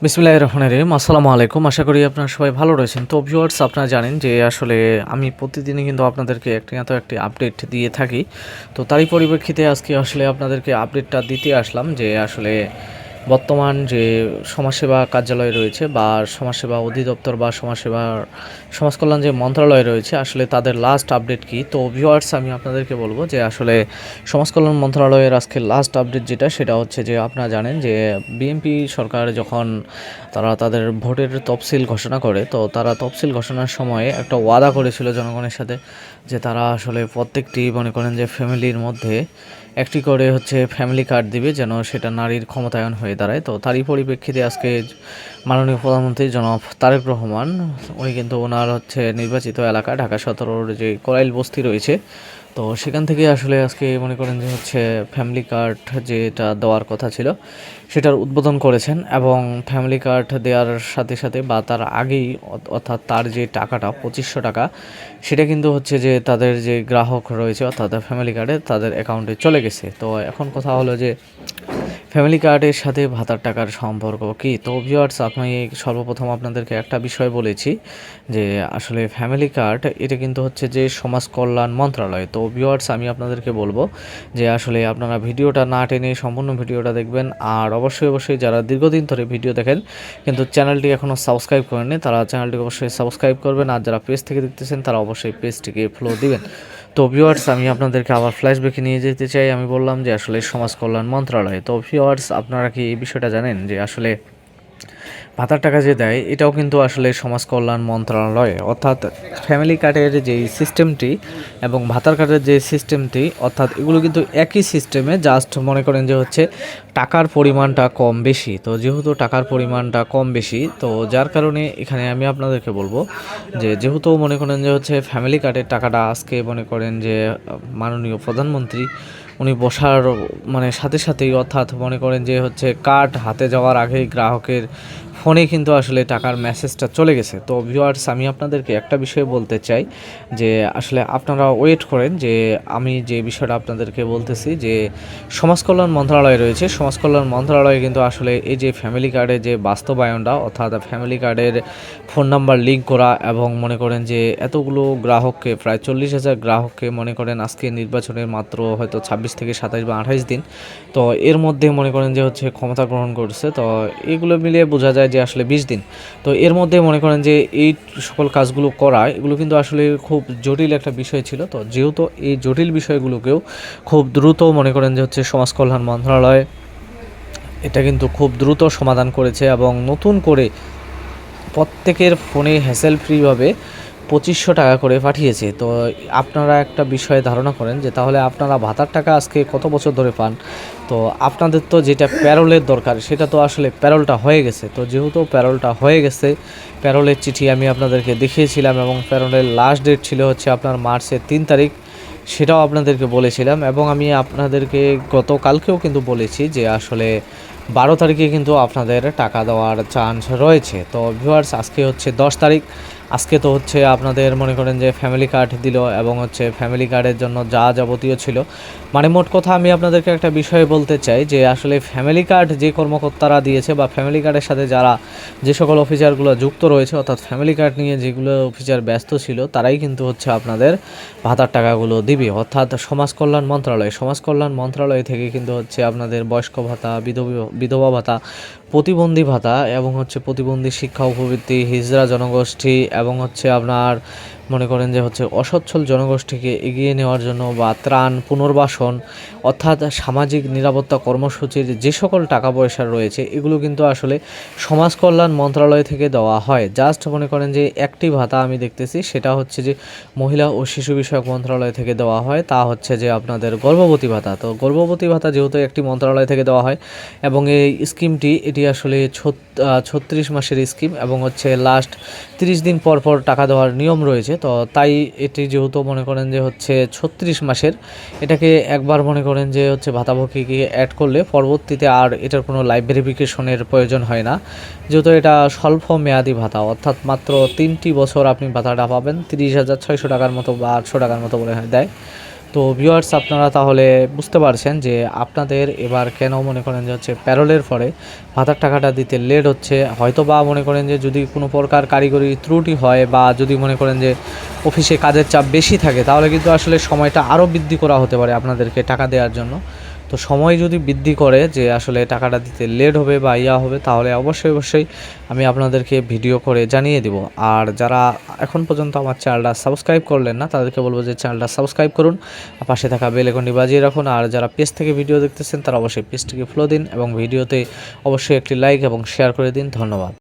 বিসমিল্লাহির রহমানির রহিম। আসসালামু আলাইকুম। আশা করি আপনারা সবাই ভালো রয়েছেন। তো ভিউয়ার্স, আপনারা জানেন যে আসলে আমি প্রতিদিনই কিন্তু আপনাদেরকে একটি না তো একটি আপডেট দিয়ে থাকি। তো তারই পরিপ্রেক্ষিতে আজকে আসলে আপনাদেরকে আপডেটটা দিতে আসলাম যে আসলে বর্তমান যে সমাজসেবা কার্যালয় রয়েছে বা সমাজসেবা অধিদপ্তর বা সমাজ কল্যাণ যে মন্ত্রণালয় রয়েছে আসলে তাদের লাস্ট আপডেট কী। তো ভিউয়ার্স, আমি আপনাদেরকে বলবো যে আসলে সমাজ কল্যাণ মন্ত্রণালয়ের আজকে লাস্ট আপডেট যেটা সেটা হচ্ছে যে আপনারা জানেন যে বিএনপি সরকার যখন তারা তাদের ভোটের তফসিল ঘোষণা করে, তো তারা তফসিল ঘোষণার সময় একটা ওয়াদা করেছিল জনগণের সাথে যে তারা আসলে প্রত্যেকটি মনে করেন যে ফ্যামিলির মধ্যে একটি করে হচ্ছে ফ্যামিলি কার্ড দিবে যেন সেটা নারীর ক্ষমতায়ন হয়ে দাঁড়ায়। তো তারই পরিপ্রেক্ষিতে আজকে মাননীয় প্রধানমন্ত্রী জনাব তারেক রহমান উনি কিন্তু ওনার হচ্ছে নির্বাচিত এলাকা ঢাকা ১৭ যে কোরাইল বস্তি রয়েছে, তো সেখান থেকে আসলে আজকে মনে করেন যে হচ্ছে ফ্যামিলি কার্ড যেটা দেওয়ার কথা ছিল সেটার উদ্বোধন করেছেন। এবং ফ্যামিলি কার্ড দেওয়ার সাথে সাথে বা তার আগেই অর্থাৎ তার যে টাকাটা ২৫০০ টাকা সেটা কিন্তু হচ্ছে যে তাদের যে গ্রাহক রয়েছে অর্থাৎ ফ্যামিলি কার্ডে তাদের অ্যাকাউন্টে চলে গেছে। তো এখন কথা হলো যে ফ্যামিলি কার্ডের সাথে ভাতার টাকার সম্পর্ক কী। তো ভিউয়ার্স, আমি সর্বপ্রথম আপনাদেরকে একটা বিষয় বলেছি যে আসলে ফ্যামিলি কার্ড এটা কিন্তু হচ্ছে যে সমাজ কল্যাণ মন্ত্রণালয়। তো ভিউয়ার্স, আমি আপনাদেরকে বলবো যে আসলে আপনারা ভিডিওটা না টেনে সম্পূর্ণ ভিডিওটা দেখবেন। আর অবশ্যই যারা দীর্ঘদিন ধরে ভিডিও দেখেন কিন্তু চ্যানেলটি এখনও সাবস্ক্রাইব করেননি তারা চ্যানেলটিকে অবশ্যই সাবস্ক্রাইব করবেন। আর যারা পেজ থেকে দেখতেছেন তারা অবশ্যই পেজটিকে ফলো দিবেন। তো ভিউয়ার্স, আমি আপনাদেরকে আবার ফ্ল্যাশব্যাকে নিয়ে যেতে চাই। আমি বললাম যে আসলে সমাজ কল্যাণ মন্ত্রণালয়। তো ভিউয়ার্স, আপনারা কি এই বিষয়টা জানেন যে আসলে ভাতার টাকা যে দেয় এটাও কিন্তু আসলে সমাজ কল্যাণ মন্ত্রণালয়, অর্থাৎ ফ্যামিলি কার্ডের যেই সিস্টেমটি এবং ভাতার কার্ডের যে সিস্টেমটি অর্থাৎ এগুলো কিন্তু একই সিস্টেমে, জাস্ট মনে করেন যে হচ্ছে টাকার পরিমাণটা কম বেশি। তো যেহেতু টাকার পরিমাণটা কম বেশি তো যার কারণে এখানে আমি আপনাদেরকে বলবো যে যেহেতু মনে করেন যে হচ্ছে ফ্যামিলি কার্ডের টাকাটা আজকে মনে করেন যে মাননীয় প্রধানমন্ত্রী উনি বসার মানে সাথে সাথেই অর্থাৎ মনে করেন যে হচ্ছে কার্ড হাতে যাওয়ার আগেই গ্রাহকের ফোনে কিন্তু আসলে টাকার মেসেজটা চলে গেছে। তো ভিউয়ার্স, আমি আপনাদেরকে একটা বিষয় বলতে চাই যে আসলে আপনারা ওয়েট করেন যে আমি যে বিষয়টা আপনাদেরকে বলতেছি যে সমাজ কল্যাণ মন্ত্রণালয় রয়েছে, সমাজ কল্যাণ মন্ত্রণালয়ে কিন্তু আসলে এই যে ফ্যামিলি কার্ডের যে বাস্তবায়নটা অর্থাৎ ফ্যামিলি কার্ডের ফোন নাম্বার লিঙ্ক করা এবং মনে করেন যে এতগুলো গ্রাহককে প্রায় ৪০,০০০ গ্রাহককে মনে করেন আজকে নির্বাচনের মাত্র হয়তো ২৬ থেকে ২৭ বা ২৮ দিন, তো এর মধ্যে মনে করেন যে হচ্ছে ক্ষমতা গ্রহণ করছে। তো এগুলো মিলিয়ে বোঝা যায় যে আসলে ২০ দিন। তো এর মধ্যে মনে করেন যে এই সকল কাজগুলো করা এগুলো কিন্তু আসলে খুব জটিল একটা বিষয় ছিল। তো যেহেতু এই জটিল বিষয়গুলোকেও খুব দ্রুত মনে করেন যে হচ্ছে সমাজ কল্যাণ মন্ত্রণালয় এটা কিন্তু খুব দ্রুত সমাধান করেছে এবং নতুন করে প্রত্যেকের ফোনে হ্যাসেল ফ্রিভাবে ২৫০০ টাকা করে পাঠিয়েছে। তো আপনারা একটা বিষয়ে ধারণা করেন যে তাহলে আপনারা ভাতার টাকা আজকে কত বছর ধরে পান। তো আপনাদের তো যেটা প্যারোলের দরকার সেটা তো আসলে প্যারোলটা হয়ে গেছে। তো যেহেতু প্যারোলটা হয়ে গেছে, প্যারোলের চিঠি আমি আপনাদেরকে দেখিয়েছিলাম এবং প্যারোলের লাস্ট ডেট ছিল হচ্ছে আপনার মার্চের ৩ তারিখ, সেটাও আপনাদেরকে বলেছিলাম। এবং আমি আপনাদেরকে গতকালকেও কিন্তু বলেছি যে আসলে ১২ তারিখে কিন্তু আপনাদের টাকা দেওয়ার চান্স রয়েছে। তো ভিউয়ার্স, আজকে হচ্ছে ১০ তারিখ, আজকে তো হচ্ছে আপনাদের মনে করেন যে ফ্যামিলি কার্ড দিল এবং হচ্ছে ফ্যামিলি কার্ডের জন্য যা যাবতীয় ছিল, মানে মোট কথা আমি আপনাদেরকে একটা বিষয় বলতে চাই যে আসলে ফ্যামিলি কার্ড যে কর্মকর্তারা দিয়েছে বা ফ্যামিলি কার্ডের সাথে যারা যে সকল অফিসারগুলো যুক্ত রয়েছে অর্থাৎ ফ্যামিলি কার্ড নিয়ে যেগুলো অফিসার ব্যস্ত ছিল তারাই কিন্তু হচ্ছে আপনাদের ভাতার টাকাগুলো দিবে। অর্থাৎ সমাজ কল্যাণ মন্ত্রণালয়, সমাজ কল্যাণ মন্ত্রণালয় থেকে কিন্তু হচ্ছে আপনাদের বয়স্ক ভাতা, বিধবা ভাতা, প্রতিবন্ধী ভাতা এবং হচ্ছে প্রতিবন্ধী শিক্ষা উপবৃত্তি, হিজড়া জনগোষ্ঠী এবং হচ্ছে আপনার মনে করেন যে হচ্ছে অসচ্ছল জনগোষ্ঠীকে এগিয়ে নেওয়ার জন্য বা ত্রাণ পুনর্বাসন অর্থাৎ সামাজিক নিরাপত্তা কর্মসূচির যে সকল টাকা পয়সা রয়েছে এগুলো কিন্তু আসলে সমাজ কল্যাণ মন্ত্রণালয় থেকে দেওয়া হয়। জাস্ট মনে করেন যে একটি ভাতা আমি দেখতেছি সেটা হচ্ছে যে মহিলা ও শিশু বিষয়ক মন্ত্রণালয় থেকে দেওয়া হয়, তা হচ্ছে যে আপনাদের গর্ভবতী ভাতা। তো গর্ভবতী ভাতা যেহেতু একটি মন্ত্রণালয় থেকে দেওয়া হয় এবং এই স্কিমটি এটি আসলে ৩৬ মাসের স্কিম এবং হচ্ছে লাস্ট ৩০ দিন পর পর টাকা দেওয়ার নিয়ম রয়েছে। তো তাই এটি যেহেতু মনে করেন যে হচ্ছে ৩৬ মাসের, এটাকে একবার মনে করেন যে হচ্ছে ভাতাভোগীকে অ্যাড করলে পরবর্তীতে আর এটার কোনো লাইভ ভেরিফিকেশনের প্রয়োজন হয় না, যেহেতু এটা স্বল্প মেয়াদি ভাতা অর্থাৎ মাত্র ৩টি বছর আপনি ভাতাটা পাবেন। ৩০,৬০০ টাকার মতো বা ৮০০ টাকার মতো বলে দেয়। তো ভিউয়ার্স আপনারা তাহলে বুঝতে পারছেন যে আপনাদের এবার কেন মনে করেন যে হচ্ছে প্যারোলের পরে ভাতার টাকাটা দিতে লেট হচ্ছে। হয়তো বা মনে করেন যে যদি কোনো প্রকার কারিগরি ত্রুটি হয় বা যদি মনে করেন যে অফিসে কাজের চাপ বেশি থাকে, তাহলে কিন্তু আসলে সময়টা আরও বৃদ্ধি করা হতে পারে আপনাদেরকে টাকা দেওয়ার জন্য। তো সময় যদি বৃদ্ধি করে যে আসলে টাকাটা দিতে লেট হবে বা হবে, তাহলে অবশ্যই আমি আপনাদেরকে ভিডিও করে জানিয়ে দিব। আর যারা এখন পর্যন্ত আমার চ্যানেলটা সাবস্ক্রাইব করলেন না, তাদেরকে বলবো যে চ্যানেলটা সাবস্ক্রাইব করুন, পাশে থাকা বেল আইকনটি বাজিয়ে রাখুন। আর যারা পেজ থেকে ভিডিও দেখতেছেন তারা অবশ্যই পেজটিকে ফলো দিন এবং ভিডিওতে অবশ্যই একটি লাইক এবং শেয়ার করে দিন। ধন্যবাদ।